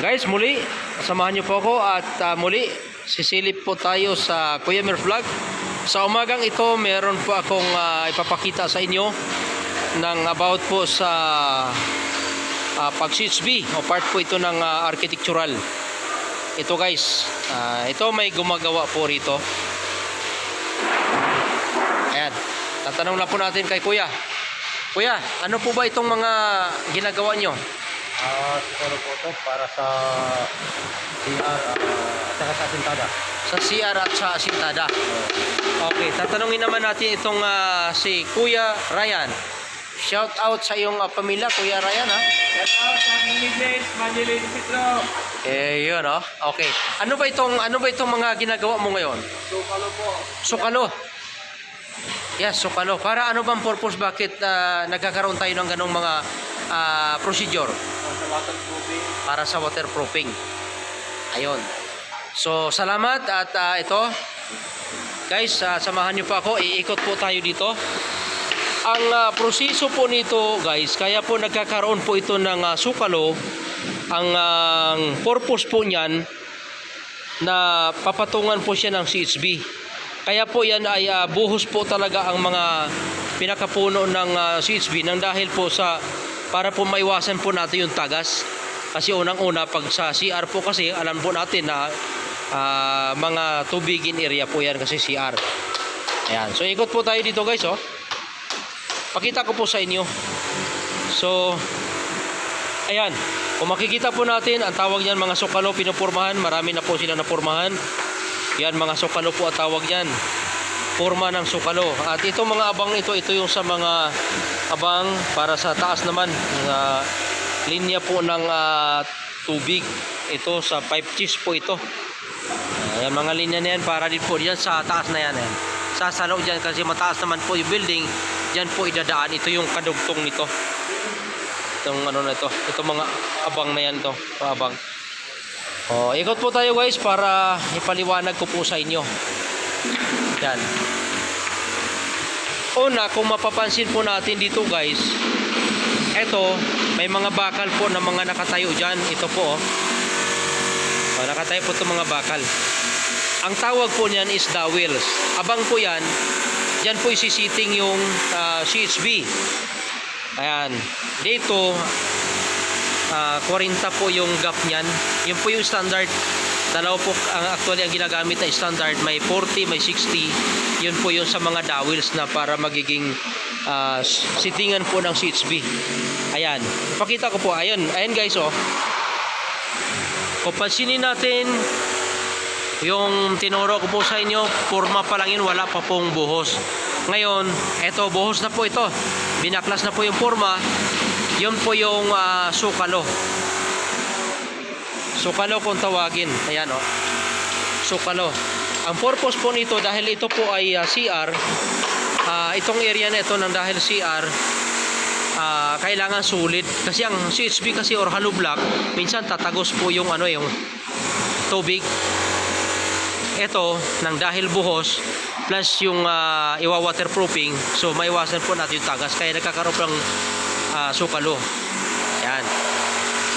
Guys, muli, samahan niyo po ako at muli, sisilip po tayo sa Kuya Mer Vlog. Sa umagang ito, meron po akong ipapakita sa inyo ng about po sa pag-CHB o part po ito ng architectural. Ito guys, ito may gumagawa po rito. Ayan, tatanong na po natin kay Kuya. Kuya, ano po ba itong mga ginagawa nyo? Siguro po ito para sa CR at saka sa Asintada. Sa CR at sa Asintada. Okay, tatanungin naman natin itong si Kuya Ryan. Shout out sa iyong pamilya, Kuya Ryan, ha? Shout out sa English, Manilin Pitro. Yun, oh. Okay. Ano ba itong mga ginagawa mo ngayon? Sukalo po. Sukalo. Yes, sukalo. Para ano bang purpose, bakit nagkakaroon tayo ng ganong mga procedure? Sa waterproofing. Para sa waterproofing. Ayun. So, salamat at ito. Guys, samahan niyo pa ako. Iikot po tayo dito. Ang proseso po nito, guys, kaya po nagkakaroon po ito ng sukalo. Ang purpose po niyan na papatungan po siya ng CHB. Kaya po yan ay buhos po talaga ang mga pinakapuno ng CHB nang dahil po para po maiwasan po natin yung tagas. Kasi unang-una pag sa CR po kasi alam po natin na mga tubigin area po yan kasi CR. Ayan. So ikot po tayo dito guys, oh. Pakita ko po sa inyo. So ayan. Kung makikita po natin, ang tawag niyan mga sukalo pinupurmahan. Marami na po sila napurmahan. Yan mga sukalo po ang tawag niyan. Forma ng sukalo. At ito mga abang ito yung sa mga abang para sa taas naman. Linya po ng tubig. Ito sa pipe cheese po ito. Ayan mga linya na yan para din po dyan sa taas na yan. Sasalo dyan kasi mataas naman po yung building. Dyan po idadaan. Ito yung kadugtong nito. Itong ano na ito. Ito mga abang na yan to. Abang. Ikot po tayo guys para ipaliwanag ko po sa inyo. Yan. Una, kung mapapansin po natin dito guys, eto, may mga bakal po na mga nakatayo dyan. Ito po, nakatayo po itong mga bakal. Ang tawag po niyan is dowels. Abang po yan, dyan po isisiting yung CHB. Ayan. Dito, 40 po yung gap niyan. Yun po yung standard. Dalawa po actually ang ginagamit na standard. May 40, may 60. Yun po yung sa mga dowels na para magiging sitingan po ng CHB. Ayan. Ipakita ko po. Ayan guys, oh. Kung pansinin natin yung tinuro ko po sa inyo, forma pa lang yun, wala pa pong buhos. Ngayon, eto, buhos na po ito. Binaklas na po yung forma. Yun po yung sukalo. Sukalo kung tawagin. Ayan, oh. Sukalo. Ang purpose po nito, dahil ito po ay CR, itong area na ito ng dahil CR, kailangan sulit. Kasi ang CHB kasi or hollow block, minsan tatagos po yung yung tubig. Ito, nang dahil buhos, plus yung iwa-waterproofing, so maiwasan po natin yung tagas. Kaya nagkakaroon ng sukalo. Yan.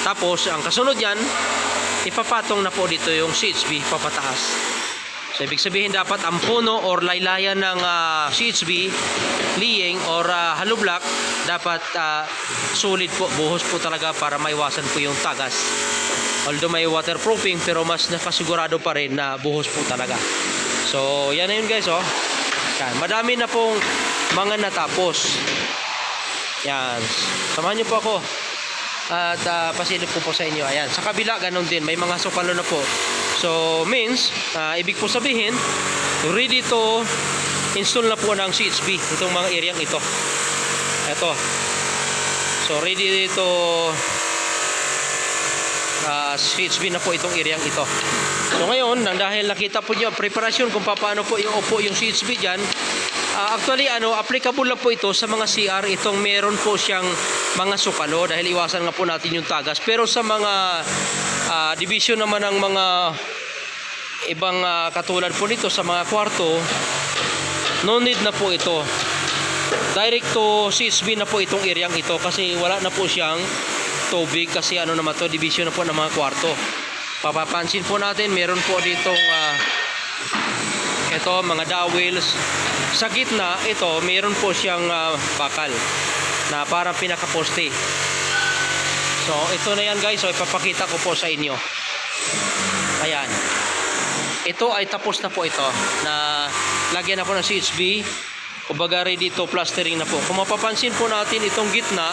Tapos, ang kasunod yan, ipapatong na po dito yung CHB papataas. So, ibig sabihin dapat ang puno or laylayan ng CHB, liyeng or hollow block, dapat solid po, buhos po talaga para maiwasan po yung tagas. Although may waterproofing, pero mas nakasigurado pa rin na buhos po talaga. So, yan na yun guys, oh. Yan. Madami na pong mga natapos. Yan. Samahan niyo po ako. At pasilip ko po sa inyo. Ayan. Sa kabila, ganun din. May mga sukalo na po. So, means, ibig po sabihin, ready to install na po ng CHB. Itong mga areang ito. Ito. So, ready to CHB na po itong areang ito. So ngayon, dahil nakita po nyo preparasyon kung paano po iupo yung CHB dyan, actually applicable lang po ito sa mga CR. Itong meron po siyang mga sukalo dahil iwasan nga po natin yung tagas. Pero sa mga division naman ng mga ibang katulad po nito sa mga kwarto, no need na po ito. Direct to CHB na po itong areang ito kasi wala na po siyang tubig kasi ano naman to, division na po ng mga kwarto. Papapansin po natin, meron po ditong ito, mga dowels. Sa gitna, ito, meron po siyang bakal na parang pinakaposte. So, ito na yan guys. So, ipapakita ko po sa inyo. Ayan. Ito ay tapos na po ito. Na lagyan na po ng CHB. Kumbaga ready to plastering na po. Kung mapapansin po natin itong gitna,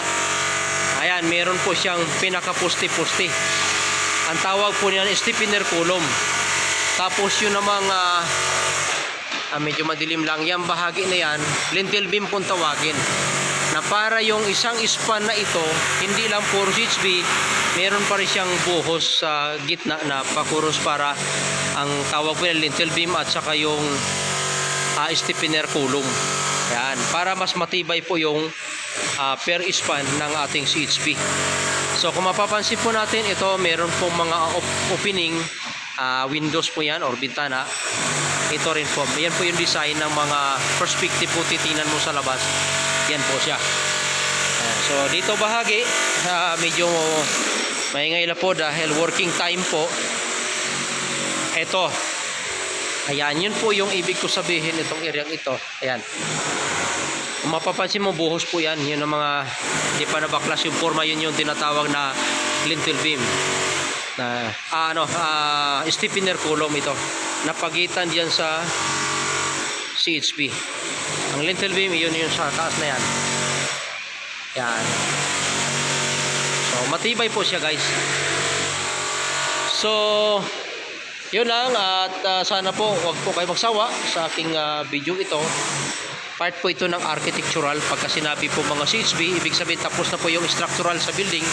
ayan, meron po siyang pinakaposte-poste. Ang tawag po niyan is stiffener column. Tapos yun namang medyo madilim lang. Yung bahagi na yan, lintel beam kung tawagin. Na para yung isang span na ito, hindi lang puro CHB, meron pa rin siyang buhos sa gitna na pakuros para ang tawag po yung lintel beam at saka yung stiffener column. Yan, para mas matibay po yung per span ng ating CHB. So kung mapapansin po natin, ito meron po mga opening, windows po yan or bintana. Ito rin po, yan po yung design ng mga perspective po titingnan mo sa labas. Yan po siya. So dito bahagi, medyo maingay na po dahil working time po. Ito, ayan, yun po yung ibig ko sabihin itong area ito. Ayan. Kung mapapansin mo, buhos po yan. Yun ang mga hindi pa nabaklas yung forma, yun yung tinatawag na lintel beam. Na stiffener column ito. Napagitan diyan sa CHB. Ang lintel beam, yun yung sa taas na yan. Yan. So, matibay po siya guys. So, yun lang at sana po wag po kayo magsawa sa aking video ito. Part po ito ng architectural. Pagka sinabi po mga CHB, ibig sabihin tapos na po yung structural sa building.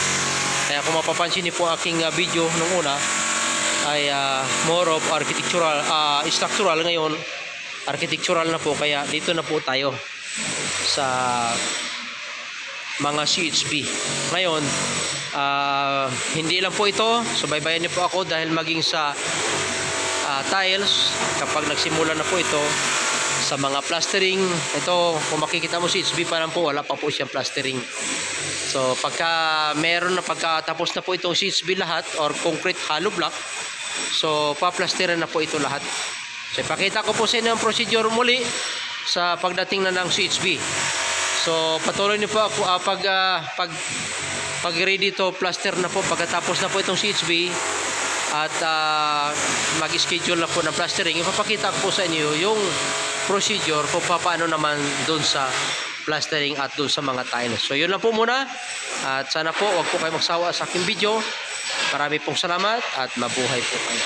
Kaya kung mapapansin niyo po aking video nung una ay more of architectural, structural. Ngayon architectural na po, kaya dito na po tayo sa mga CHB. Ngayon hindi lang po ito, subaybayan niyo po ako dahil maging sa tiles, kapag nagsimula na po ito sa mga plastering, ito kung makikita mo CHB pa lang po, wala pa po siyang plastering. So pagka meron na, pagkatapos na po itong CHB lahat or concrete hollow block, so paplasteran na po ito lahat. So ipakita ko po sa inyo ang procedure muli sa pagdating na ng CHB. So patuloy niyo po ako pag ready to plaster na po, pagkatapos na po itong CHB at mag-schedule na po ng plastering, ipapakita ko po sa inyo yung procedure kung paano naman doon sa plastering at doon sa mga tiles. So yun lang po muna at sana po wag po kayo magsawa sa aking video. Marami pong salamat at mabuhay po kayo.